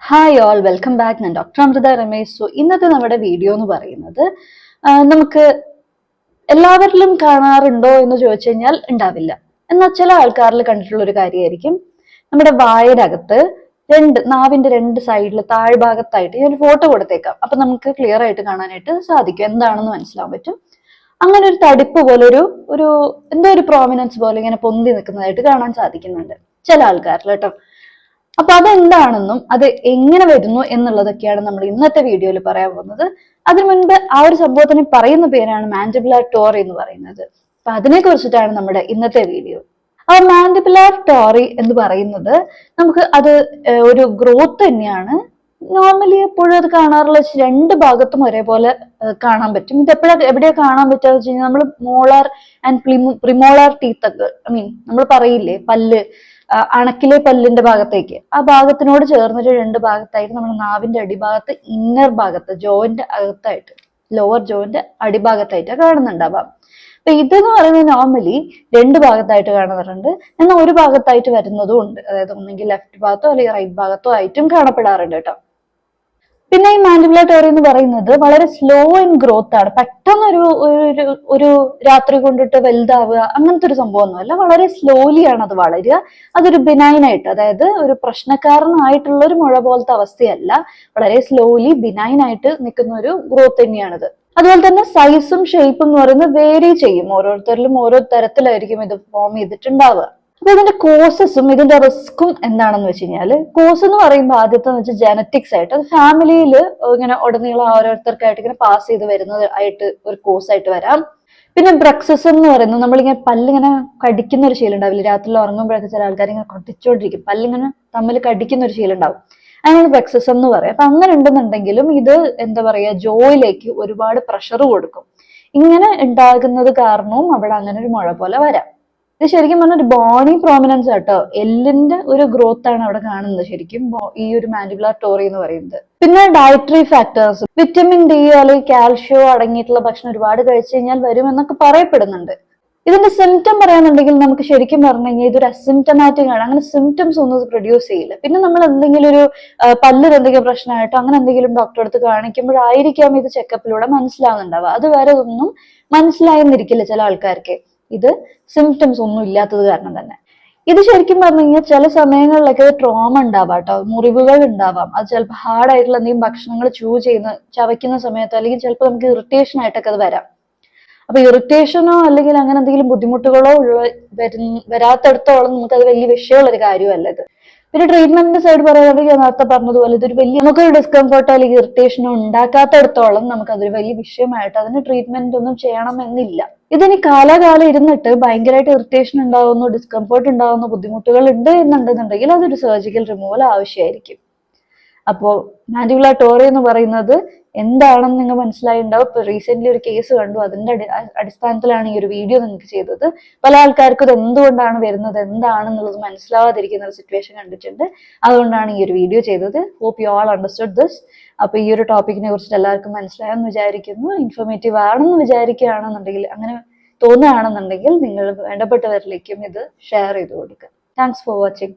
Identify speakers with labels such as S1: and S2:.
S1: Hi all welcome back. ഞാൻ doctor Amrita Ramesh. ഇന്നത്തെ നമ്മുടെ വീഡിയോ എന്ന് പറയുന്നത് നമുക്ക് എല്ലാവരിലും കാണാറുണ്ടോ എന്ന് ചോദിച്ചു കഴിഞ്ഞാൽ ഉണ്ടാവില്ല. എന്നാൽ ചില ആൾക്കാരിൽ കണ്ടിട്ടുള്ള ഒരു കാര്യമായിരിക്കും നമ്മുടെ വായുടെ അകത്ത് നാവിന്റെ രണ്ട് സൈഡിൽ താഴ്ഭാഗത്തായിട്ട് ഞാൻ ഒരു ഫോട്ടോ കൊടുത്തേക്കാം. അപ്പൊ നമുക്ക് ക്ലിയർ ആയിട്ട് കാണാനായിട്ട് സാധിക്കും, എന്താണെന്ന് മനസ്സിലാവാൻ പറ്റും. അങ്ങനെ ഒരു തടിപ്പ് പോലെ ഒരു എന്തോ ഒരു പ്രോമിനൻസ് പോലെ ഇങ്ങനെ പൊന്തി നിൽക്കുന്നതായിട്ട് കാണാൻ സാധിക്കുന്നുണ്ട് ചില ആൾക്കാരിൽ കേട്ടോ. അപ്പൊ അതെന്താണെന്നും അത് എങ്ങനെ വരുന്നു എന്നുള്ളതൊക്കെയാണ് നമ്മൾ ഇന്നത്തെ വീഡിയോയിൽ പറയാൻ പോകുന്നത്. അതിനു മുൻപ് ആ ഒരു സംഭവത്തിന് പറയുന്ന പേരാണ് മാൻഡിബുലാർ ടോറി എന്ന് പറയുന്നത്. അപ്പൊ അതിനെ കുറിച്ചിട്ടാണ് നമ്മുടെ ഇന്നത്തെ വീഡിയോ. ആ മാൻഡിബുലാർ ടോറി എന്ന് പറയുന്നത് നമുക്ക് അത് ഒരു ഗ്രോത്ത് തന്നെയാണ്. നോർമലി എപ്പോഴും അത് കാണാറുള്ള രണ്ട് ഭാഗത്തും ഒരേപോലെ കാണാൻ പറ്റും. ഇത് എവിടെയാ കാണാൻ പറ്റുക വെച്ച് കഴിഞ്ഞാൽ നമ്മൾ മോളാർ ആൻഡ് പ്രിമോളാർ ടീത്ത് ഒക്കെ നമ്മൾ പറയില്ലേ പല്ല്, അണക്കിലെ പല്ലിന്റെ ഭാഗത്തേക്ക്, ആ ഭാഗത്തിനോട് ചേർന്നിട്ട് രണ്ട് ഭാഗത്തായിട്ട് നമ്മൾ നാവിന്റെ അടിഭാഗത്ത് ഇന്നർ ഭാഗത്ത് ജോയിന്റ് അകത്തായിട്ട് ലോവർ ജോയിന്റ് അടിഭാഗത്തായിട്ട് കാണുന്നുണ്ടാവാം. അപ്പൊ ഇതെന്ന് പറയുന്നത് നോർമലി രണ്ട് ഭാഗത്തായിട്ട് കാണാറുണ്ട്, എന്നാൽ ഒരു ഭാഗത്തായിട്ട് വരുന്നതും ഉണ്ട്. അതായത് ഒന്നെങ്കിൽ ലെഫ്റ്റ് ഭാഗത്തോ അല്ലെങ്കിൽ റൈറ്റ് ഭാഗത്തോ ആയിട്ടും കാണപ്പെടാറുണ്ട് കേട്ടോ. പിന്നെ ഈ മാൻഡിബുലാർ ടോറി എന്ന് പറയുന്നത് വളരെ സ്ലോ ഇൻ ഗ്രോത്ത് ആണ്. പെട്ടെന്ന് ഒരു രാത്രി കൊണ്ടിട്ട് വലുതാവുക അങ്ങനത്തെ ഒരു സംഭവമൊന്നുമല്ല. വളരെ സ്ലോലി ആണ് അത് വളരുക. അതൊരു ബിനൈൻ ആയിട്ട്, അതായത് ഒരു പ്രശ്നക്കാരനായിട്ടുള്ള ഒരു മുഴ പോലത്തെ അവസ്ഥയല്ല. വളരെ സ്ലോലി ബിനൈൻ ആയിട്ട് നിൽക്കുന്ന ഒരു ഗ്രോത്ത് തന്നെയാണിത്. അതുപോലെ തന്നെ സൈസും ഷേപ്പും എന്ന് പറയുന്നത് വേരി ചെയ്യും. ഓരോരുത്തരിലും ഓരോ തരത്തിലായിരിക്കും ഇത് ഫോം ചെയ്തിട്ടുണ്ടാവുക. അപ്പൊ ഇതിന്റെ കോസസും ഇതിന്റെ റിസ്കും എന്താണെന്ന് വെച്ച് കഴിഞ്ഞാല്, കോസ് എന്ന് പറയുമ്പോൾ ആദ്യത്തെ വെച്ചാൽ ജനറ്റിക്സ് ആയിട്ട്, അത് ഫാമിലിയിൽ ഇങ്ങനെ ഉടനീളം ഓരോരുത്തർക്കായിട്ട് ഇങ്ങനെ പാസ് ചെയ്ത് വരുന്നത് ആയിട്ട് ഒരു കോസ് ആയിട്ട് വരാം. പിന്നെ ബ്രക്സിസം എന്ന് പറയുന്നത് നമ്മളിങ്ങനെ പല്ലിങ്ങനെ കടിക്കുന്ന ഒരു ശീലം ഉണ്ടാവില്ല. രാത്രിയിൽ ഉറങ്ങുമ്പോഴൊക്കെ ചില ആൾക്കാർ ഇങ്ങനെ കടിച്ചോണ്ടിരിക്കും, പല്ലിങ്ങനെ തമ്മിൽ കടിക്കുന്ന ഒരു ശീലം ഉണ്ടാവും. അതിനാണ് ബ്രക്സിസം എന്ന് പറയാം. അപ്പൊ അങ്ങനെ ഉണ്ടെന്നുണ്ടെങ്കിലും ഇത് എന്താ പറയാ, ജോയിലേക്ക് ഒരുപാട് പ്രഷർ കൊടുക്കും. ഇങ്ങനെ ഉണ്ടാകുന്നത് കാരണവും അവിടെ അങ്ങനെ ഒരു മുഴ പോലെ വരാം. ഇത് ശരിക്കും പറഞ്ഞ ഒരു ബോണി പ്രോമിനൻസ് ആട്ടോ, എല്ലിന്റെ ഒരു ഗ്രോത്ത് ആണ് അവിടെ കാണുന്നത് ശരിക്കും ഈ ഒരു മാൻഡിബുലാർ ടോറി എന്ന് പറയുന്നത്. പിന്നെ ഡയറ്ററി ഫാക്ടേഴ്സ്, വിറ്റമിൻ ഡി അല്ലെങ്കിൽ കാൽഷ്യോ അടങ്ങിയിട്ടുള്ള ഭക്ഷണം ഒരുപാട് കഴിച്ചു കഴിഞ്ഞാൽ വരുമെന്നൊക്കെ പറയപ്പെടുന്നുണ്ട്. ഇതിന്റെ സിംറ്റം പറയാനുണ്ടെങ്കിൽ നമുക്ക് ശരിക്കും പറഞ്ഞു കഴിഞ്ഞാൽ ഇതൊരു അസിംറ്റമാറ്റിക് ആണ്. അങ്ങനെ സിംറ്റംസ് ഒന്നും പ്രൊഡ്യൂസ് ചെയ്യില്ല. പിന്നെ നമ്മൾ എന്തെങ്കിലും ഒരു പല്ലിൽ എന്തെങ്കിലും പ്രശ്നമായിട്ടോ അങ്ങനെ എന്തെങ്കിലും ഡോക്ടറെ അടുത്ത് കാണിക്കുമ്പോഴായിരിക്കാം ഇത് ചെക്കപ്പിലൂടെ മനസ്സിലാവുന്നുണ്ടാവുക. അത് വേറെ ഒന്നും മനസ്സിലായെന്നിരിക്കില്ല ചില ആൾക്കാർക്ക്, ഇത് സിംറ്റംസ് ഒന്നും ഇല്ലാത്തത് കാരണം തന്നെ. ഇത് ശരിക്കും പറഞ്ഞു കഴിഞ്ഞാൽ ചില സമയങ്ങളിലൊക്കെ ട്രോമ ഉണ്ടാവാം കേട്ടോ, മുറിവുകൾ ഉണ്ടാവാം. അത് ചിലപ്പോൾ ഹാർഡ് ആയിട്ടുള്ള എന്തെങ്കിലും ഭക്ഷണങ്ങൾ ചവയ്ക്കുന്ന സമയത്തോ അല്ലെങ്കിൽ ചിലപ്പോൾ നമുക്ക് ഇറിറ്റേഷൻ ആയിട്ടൊക്കെ അത് വരാം. അപ്പൊ ഇറിറ്റേഷനോ അല്ലെങ്കിൽ അങ്ങനെ എന്തെങ്കിലും ബുദ്ധിമുട്ടുകളോ വരാത്തടത്തോളം നമുക്ക് അത് വലിയ വിഷയമുള്ള ഒരു കാര്യമല്ല ഇത്. പിന്നെ ട്രീറ്റ്മെന്റിന്റെ സൈഡ് പറയുകയാണെങ്കിൽ ഞാൻ നേരത്തെ പറഞ്ഞതുപോലെ ഇതൊരു വലിയ നമുക്കൊരു ഡിസ്കംഫർട്ടോ അല്ലെങ്കിൽ ഇറിറ്റേഷനോ ഉണ്ടാക്കാത്തടത്തോളം നമുക്ക് അതൊരു വലിയ വിഷയമായിട്ട് അതിന് ട്രീറ്റ്മെന്റ് ഒന്നും ചെയ്യണമെന്നില്ല. ഇതിനി കാലാകാലം ഇരുന്നിട്ട് ഭയങ്കരമായിട്ട് ഇറിറ്റേഷൻ ഉണ്ടാകുന്നു, ഡിസ്കംഫർട്ട് ഉണ്ടാകുന്നു, ബുദ്ധിമുട്ടുകൾ ഉണ്ട് എന്നുണ്ടെന്നുണ്ടെങ്കിൽ അതൊരു സർജിക്കൽ റിമൂവൽ ആവശ്യമായിരിക്കും. അപ്പോ മാൻഡിബുലാർ ടോറി എന്ന് പറയുന്നത് എന്താണെന്ന് നിങ്ങൾ മനസ്സിലായിട്ടുണ്ടാവും. ഇപ്പൊ റീസെന്റ് ഒരു കേസ് കണ്ടു, അതിന്റെ അടിസ്ഥാനത്തിലാണ് ഈ ഒരു വീഡിയോ നിങ്ങൾക്ക് ചെയ്തത്. പല ആൾക്കാർക്കും ഇത് എന്തുകൊണ്ടാണ് വരുന്നത് എന്താണെന്നുള്ളത് മനസ്സിലാവാതിരിക്കുന്ന ഒരു സിറ്റുവേഷൻ കണ്ടിട്ടുണ്ട്. അതുകൊണ്ടാണ് ഈ ഒരു വീഡിയോ ചെയ്തത്. Hope you all understood this. അപ്പൊ ഈ ഒരു ടോപ്പിക്കിനെ കുറിച്ചിട്ട് എല്ലാവർക്കും മനസ്സിലായെന്ന് വിചാരിക്കുന്നു. ഇൻഫോർമേറ്റീവ് ആണെന്ന് വിചാരിക്കുകയാണെന്നുണ്ടെങ്കിൽ, അങ്ങനെ തോന്നുകയാണെന്നുണ്ടെങ്കിൽ നിങ്ങൾ വേണ്ടപ്പെട്ടവരിലേക്കും ഇത് ഷെയർ ചെയ്ത് കൊടുക്കുക. Thanks for watching.